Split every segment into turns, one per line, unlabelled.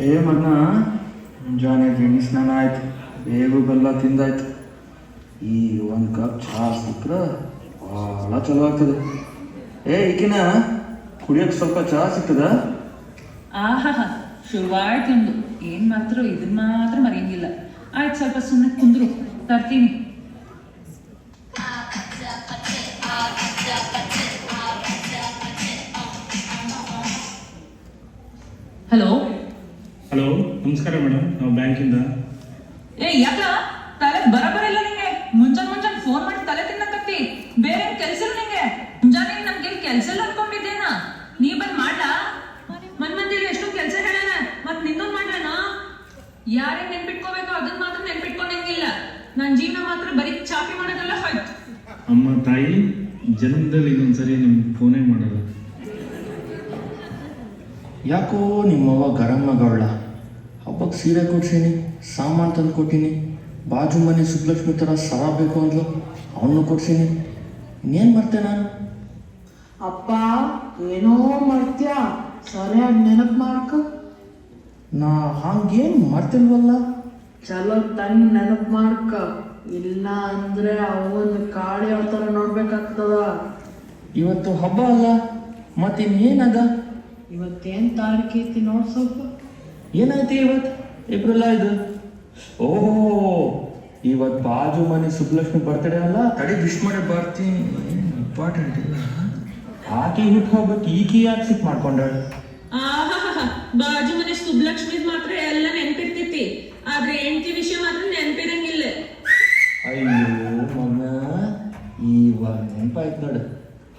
ಏ ಮಗನ, ಮುಂಜಾನೆ ಎಣ್ಣೆ ಸ್ನಾನ ಆಯ್ತು, ಬೇಗು ಬೆಲ್ಲ ತಿಂದಾಯ್ತು. ಈ ಒಂದು ಕಪ್ ಚಹಾ ಸಿಕ್ಕರೆ ಭಾಳ ಚಲೋ ಆಗ್ತದೆ. ಈಗಿನ ಕುಡಿಯೋಕೆ ಸ್ವಲ್ಪ ಚಹಾ ಸಿಗ್ತದ?
ಆಹಾ, ಶುರುವಾಯ್ತು ನಿಮ್ದು. ಏನು ಮಾತ್ರ ಇದನ್ನ ಮಾತ್ರ ಮರೆಯಂಗಿಲ್ಲ. ಆಯ್ತು, ಸ್ವಲ್ಪ ಸುಮ್ಮನೆ ಕುಂದ್ರು, ತರ್ತೀನಿ. ಹಲೋ
ಹಲೋ, ನಮಸ್ಕಾರ ಮೇಡಮ್, ನಾವು ಬ್ಯಾಂಕಿಂದ.
ಯಾಕ ತಲೆ ಬರಬರಿಲ್ಲ ನಿಂಗೆ? ಮುಂಜಾನೆ ಫೋನ್ ಮಾಡಿ ತಲೆ ತಿನ್ನಕತ್ತಿ. ಬೇರೆ ಕೆಲ್ಸ ಇಲ್ಲ ನಿಂಗೆ? ಮುಂಜಾನೆ ನಮ್ಗೆ ಕೆಲ್ಸ ಇಲ್ಲ ಅನ್ಕೊಂಡಿದ್ದೇನಾ? ನೀ ಬಂದ್ ಮಾಡ್ಲಾ? ಮಂದಿಗೆ ಎಷ್ಟು ಕೆಲ್ಸ ಹೇಳಣ, ಮತ್ ನಿಂದೊಂದ್ ಮಾಡ್ಲನ? ಯಾರೇ ನೆನ್ಪಿಟ್ಕೋಬೇಕು ಅದನ್ನ ಮಾತ್ರ ನೆನ್ಪಿಟ್ಕೊಂಡಂಗಿಲ್ಲ. ನನ್ ಜೀವನ ಮಾತ್ರ ಬರೀ ಚಾಪಿ ಮಾಡೋದೆಲ್ಲ ಹೋಯ್ತು.
ಅಮ್ಮ ತಾಯಿ, ಜನ್ಮದಲ್ಲಿ ಇನ್ನೊಂದ್ಸರಿ ನಿಮ್ಗೆ ಫೋನೇ ಮಾಡಲ್ಲ.
ಯಾಕೋ ನಿಮ್ಮವ್ವ ಗರಂ ಮಗಳ. ಹಬ್ಬಕ್ಕೆ ಸೀರೆ ಕೊಡ್ಸೀನಿ, ಸಾಮಾನು ತಂದು ಕೊಟ್ಟೀನಿ. ಬಾಜು ಮನೆ ಸುಬ್ಲಕ್ಷ್ಮಿ ಥರ ಸರ ಬೇಕು ಅಂದ್ಲು, ಅವನು ಕೊಡ್ಸೀನಿ. ಇನ್ನೇನು ಮಾಡ್ತೆ ನಾನು?
ಅಪ್ಪ ಏನೋ ಮಾಡ್ತೀಯ, ಸರಿಯಾಗಿ ನೆನಪು ಮಾಡ್ಕ.
ನಾ ಹಂಗೇನು ಮಾಡ್ತಿಲ್ವಲ್ಲ.
ಚಲೋ ತಂಗ್ ನೆನಪು ಮಾಡ್ಕ, ಇಲ್ಲ ಅಂದ್ರೆ ಅವನ್ ಕಾಳಿ ಅವತಾರ ನೋಡ್ಬೇಕಾಗ್ತದ.
ಇವತ್ತು ಹಬ್ಬ ಅಲ್ಲ, ಮತ್ತಿನ್ನೇನದ?
ಇವತ್ತೇನ್ ತಾರೀಕು ಐತಿ ನೋಡ್ ಸ್ವಲ್ಪ.
ಏನಾಯ್ತು ಇವತ್ತು? ಏಪ್ರಿಲ್ 5. ಓಹೋ, ಇವತ್ತು ಬಾಜು ಮನೆ ಸುಬ್ಲಕ್ಷ್ಮಿ ಬರ್ತಡೇ ಅಲ್ಲ. ತಡಿ ವಿಶ್ ಮಾಡಿ ಬರ್ತೀನಿ. ಇಂಪಾರ್ಟೆಂಟ್ ಇಲ್ಲ. ಆಕೆ ಹುಟ್ಟು ಹೋಗ್ಬೇಕು, ಈಕಿ ಯಾಕೆ ಸಿಕ್ ಮಾಡ್ಕೊಂಡಾಳೆ?
ಬಾಜು ಮನೆ ಸುಬ್ಲಕ್ಷ್ಮಿ ಮಾತ್ರ ಎಲ್ಲ ನೆನ್ಪಿರ್ತೈತಿ, ಆದ್ರೆ ಹೆಂಡತಿ ವಿಷಯ ಮಾತ್ರ ನೆನ್ಪಿರಂಗಿಲ್ಲ.
ಅಯ್ಯೋ ಮಗನ, ಇವಾಗ ನೆನಪಾಯ್ತು ನೋಡು.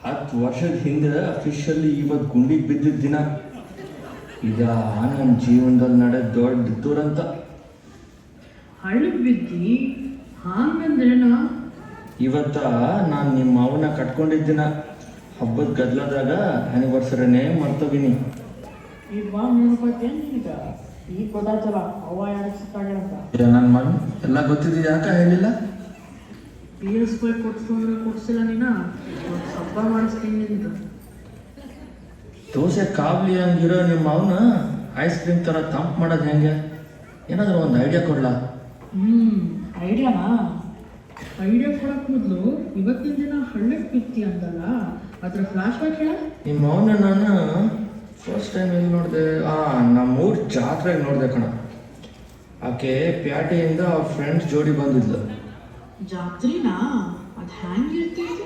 10 ವರ್ಷದ ಹಿಂದೆ ಅಫಿಷಿಯಲಿ ಇವತ್ತು ಗುಂಡಿಗೆ ಬಿದ್ದಿದ್ದ ದಿನ. ಈಗ ನನ್ನ ಜೀವನದಲ್ಲಿ ನಡೆದ ದೊಡ್ಡ ದುರಂತ.
ಹಳ್ಳಿಗೆ ಬಿದ್ದಿ ಹಂಗಂದ್ರೇನ?
ಇವತ್ತ ನಾನು ನಿಮ್ಮ ಅವನ ಕಟ್ಕೊಂಡಿದ್ದಿನ. ಹಬ್ಬದ ಗದ್ಲದಾಗ ಆ್ಯನಿವರ್ಸರಿನೇ ಮರ್ತೋಗಿನಿ.
ಇವಾಗ ನೆನಪತ್ತೇನು ಈಗ? ಈಗ ಗೊತ್ತಾಯ್ತಲ್ಲ ಅವ್ವ ಯಾರು ಸಿಕ್ಕಾಗ್ಯಾರಂತ.
ನನ್ನ ಮಗ ಎಲ್ಲ ಗೊತ್ತಿದ್ದು ಯಾಕೆ ಹೇಳಿಲ್ಲ?
ಬೀಳಿಸ್ಬೇಕು ಕೊಡ್ಸ್ಕೊಂಡ್ರೆ ಕೊಡ್ಸಿಲ್ಲ ನೀನ. ಹಬ್ಬ ಮಾಡಿಸ್ತೀನಿ ನಿಂದು.
ದೋಸೆ ಕಾಬ್ಲಿ ಹಂಗಿರೋ ನಿಮ್ಮ ಅವನ ಐಸ್ ಕ್ರೀಮ್ ಥರ ತಂಪು ಮಾಡೋದು ಹೆಂಗೆ? ಏನಾದರೂ ಒಂದು ಐಡಿಯಾ ಕೊಡ್ಲಾ?
ಐಡಿಯಾನಾ? ಐಡಿಯಾ ಕೊಡಕ್ ಮೊದಲು ಇವತ್ತಿನ ದಿನ ಹಳ್ಳಕ್ಕೆ ಬಿತ್ತಿ ಅಂದಲ್ಲ, ಅದ್ರ ಫ್ಲಾಶ್ ಬ್ಯಾಕ್ ಹೇಳ.
ನಿಮ್ಮ ಅವನ ನಾನು ಫಸ್ಟ್ ಟೈಮ್ ಎಲ್ಲಿ ನೋಡಿದೆ? ನಮ್ಮೂರು ಜಾತ್ರೆಗೆ ನೋಡಿದೆ ಕಣ. ಆಕೆ ಪ್ಯಾಟೆಯಿಂದ ಫ್ರೆಂಡ್ಸ್ ಜೋಡಿ ಬಂದಿದ್ಲು.
ಜಾತ್ರಿನಾ? ಅದು ಹ್ಯಾಂಗಿರ್ತೈತಿ?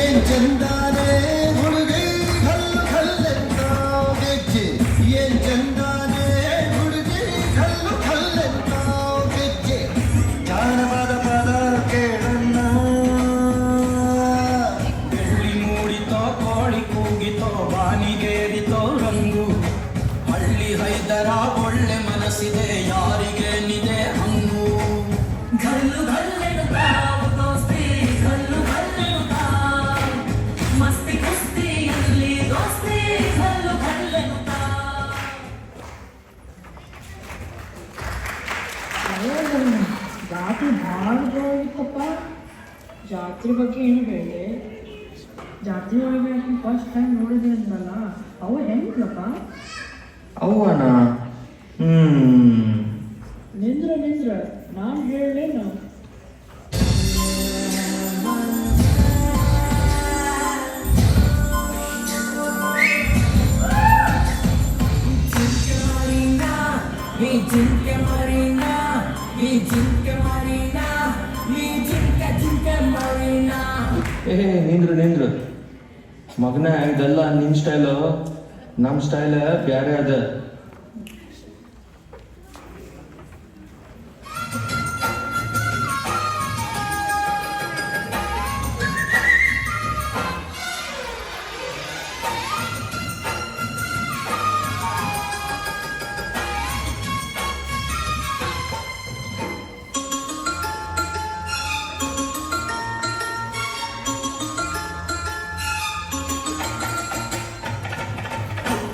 ಏನ್ ಚಂದಾನೆ ಹುಡುಗಿ ಕಲ್ಲು ಕಲ್ಲೆಂತಾವ್ ಗೆಜ್ಜೆ, ಏನ್ ಚಂದಾನೆ ಹುಡುಗಿ ಕಲ್ಲು ಕಲ್ಲೆಂತಾವ್ ಗೆಜ್ಜೆ. ಜಾನಪದ ಪದ ಕೇಳಣ್ಣ, ಬೆಳ್ಳಿ ಮೂಡಿತೋ ಕೋಳಿ ಕೂಗಿತೋ ಬಾನಿಗೇರಿತೋ ರಂಗು. ಹಳ್ಳಿ ಹೈದರ ಒಳ್ಳೆ ಮನಸ್ಸಿದೆ, ಯಾರಿಗೇನಿದೆ ಹಂಗು.
ಗಲ್ಲು ಗಲ್ಲೆನುತ್ತಾವು ದೋಸ್ತಿ, ಗಲ್ಲು ಗಲ್ಲೆನುತ್ತಾವ್ ಮಸ್ತಿ ಕುಸ್ತಿಯಲ್ಲಿ ದೋಸ್ತಿ, ಗಲ್ಲು ಗಲ್ಲೆನುತ್ತಾವ್.
ಜಾತ್ರೆ ಭಾಳ ಜೋರಾಗಿತ್ತಪ್ಪ. ಜಾತ್ರೆ ಬಗ್ಗೆ ಏನು ಹೇಳಿದೆ? ಜಾತ್ರೆ ಒಳಗೆ ಫಸ್ಟ್ ಟೈಮ್ ನೋಡಿದೆ ಅಂದಲ್ಲ, ಅವ ಹೆಂಗಿಲ್ಲಪ್ಪ?
ಅವ್ವನ
ನಿಂದ್ರ ನಾನು ಹೇಳಲೇನು?
ನಿಂದ್ರು ಮಗನ, ಇದೆಲ್ಲ ನಿನ್ನ ಸ್ಟೈಲು, ನಮ್ಮ ಸ್ಟೈಲ್ ಬೇರೆ ಅದ.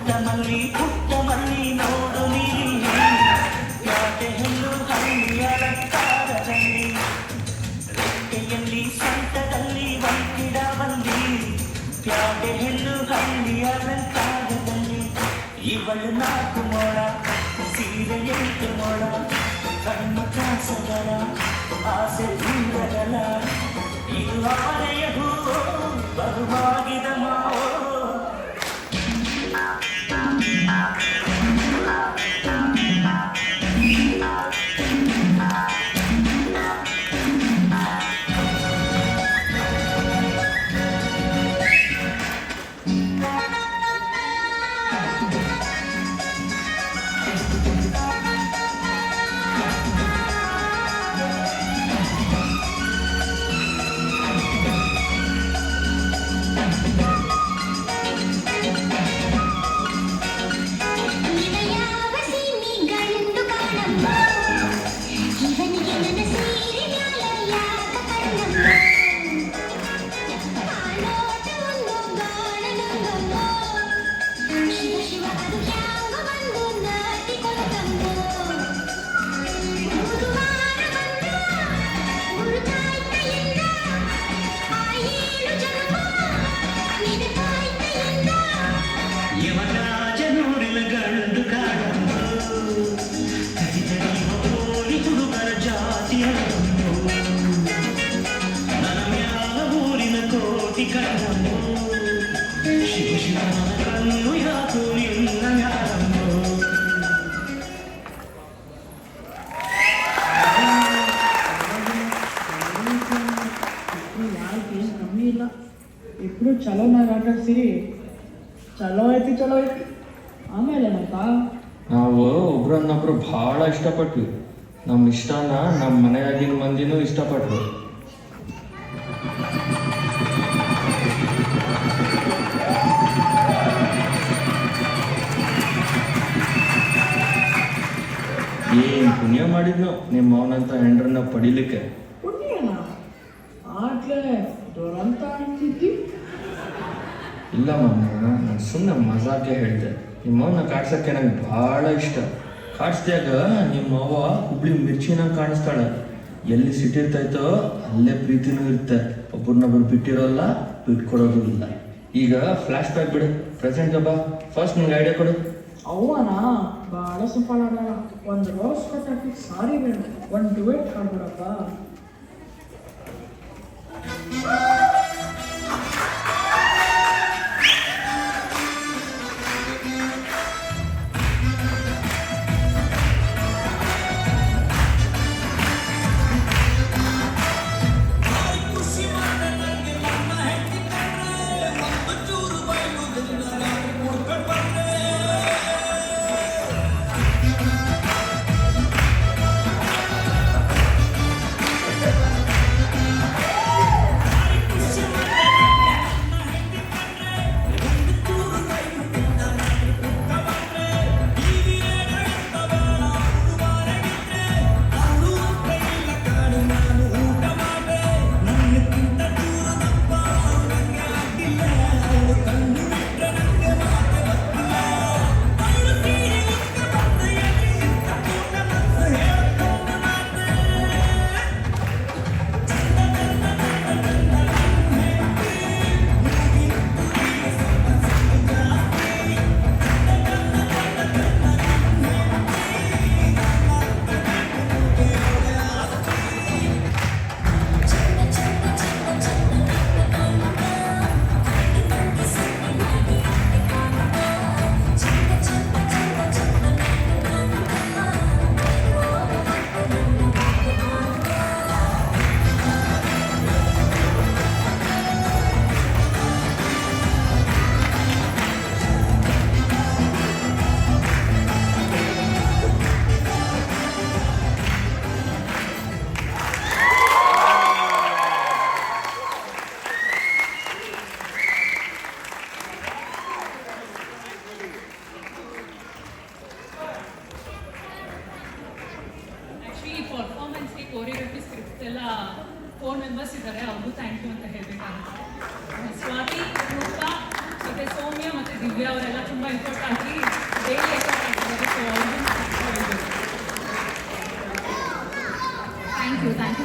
ಪುಟ್ಟ ಮಲ್ಲಿ ನೋಡು ನೀಲಿ ಯಾಕೆ ಹೆಣ್ಣು ಹಳ್ಳಿಯ ಅಲಂಕಾರದಲ್ಲಿ ರೆಕ್ಕೆಯಲ್ಲಿ ಸೊಂಟದಲ್ಲಿ ಒಂಟಿಡ ಬಂದಿ ಯಾಕೆ ಹೆಣ್ಣು ಹಳ್ಳಿಯ ಅಲಂಕಾರದಲ್ಲಿ ಇವಳು 4 ಮೊಳ ಸೀರೆ 8 ಮೊಳ ಕಣ್ಣು ಕಾಸಗಳ ಆಸೆ ದೂರಗಳ ಇದು ಆನೆಯ ಹೂವು ಬರುವಾಗಿದ ಮಾವೋ
ಕಮ್ಮಿ ಇಲ್ಲ. ಇಬ್ರು ಚಲೋನಾಗ ಆಟಾಡ್ಸಿ ಚಲೋ ಐತಿ ಆಮೇಲೆ ಏನಪ್ಪ
ನಾವು ಒಬ್ರನ್ನೊಬ್ರು ಭಾಳ ಇಷ್ಟಪಟ್ವಿ. ನಮ್ಮ ಇಷ್ಟನ ನಮ್ಮ ಮನೆಯಾಗಿನ ಮಂದಿನೂ ಇಷ್ಟಪಟ್ರು. ಏನ್ ಪುಣ್ಯ ಮಾಡಿದ್ನು ನಿಮ್ಮ ಅವನಂತ ಹೆಂಡ್ರನ್ನ ಪಡಿಲಿಕ್ಕೆ.
ಪುಣ್ಯನ ಆಟ್ಲೆ ದುರಂತ ಅಂತಿದ್ದಿ.
ಇಲ್ಲ ಮಮ್ಮ, ನಾನು ಸುಮ್ಮನೆ ಮಜಾಕೆ ಹೇಳಿದೆ. ನಿಮ್ಮವನ್ನ ಕಾಡ್ಸಕ್ಕೆ ನಂಗೆ ಭಾಳ ಇಷ್ಟ. ಕಾಡ್ಸ್ದಾಗ ನಿಮ್ಮವ್ವ ಹುಬ್ಳಿ ಮಿರ್ಚಿನಾಗ ಕಾಣಿಸ್ತಾಳೆ. ಎಲ್ಲಿ ಸಿಟ್ಟಿರ್ತೈತೋ ಅಲ್ಲೇ ಪ್ರೀತಿನೂ ಇರುತ್ತೆ. ಒಬ್ಬರನ್ನೊಬ್ರು ಬಿಟ್ಟಿರೋಲ್ಲ, ಬಿಟ್ಕೊಡೋದು ಇಲ್ಲ. ಈಗ ಫ್ಲಾಶ್ ಬ್ಯಾಕ್ ಬಿಡು, ಪ್ರೆಸೆಂಟ್ ಬಾ. ಫಸ್ಟ್ ನಿಂಗೆ ಐಡಿಯಾ ಕೊಡು.
ಅವ್ವನ ಭಾಳ ಸಿಂಪಲ್ ಆಗಲ್ಲ. ಒಂದು ರೋಸ್ ಕಟ್ಟಾಕಿ ಸಾರಿ ಬೇಡ, ಒಂದು ಡುವೆಟ್ ಹಾಡ್ಬಿಡಪ್ಪ.
ಪರ್ಫಾರ್ಮೆನ್ಸ್ಗೆ ಕೋರಿಯೋಗ್ರಫಿ ಸ್ಕ್ರಿಪ್ಟ್ ಎಲ್ಲ 4 ಮೆಂಬರ್ಸ್ ಇದ್ದಾರೆ. ಅವ್ರಿಗೂ ಥ್ಯಾಂಕ್ ಯು ಅಂತ ಹೇಳಬೇಕಾಗುತ್ತೆ. ಸ್ವಾತಿ, ರೂಪಾ, ಮತ್ತೆ ಸೌಮ್ಯ ಮತ್ತೆ ದಿವ್ಯಾ ಅವರೆಲ್ಲ ತುಂಬಾ ಇಂಪಾರ್ಟ್ ಆಗಿ ಡೈಲಿ ಎಫರ್ಟ್ ಹಾಕಿದ್ದಾರೆ. ಸೊ ಅವ್ರಿಗೂ ಥ್ಯಾಂಕ್ ಯು.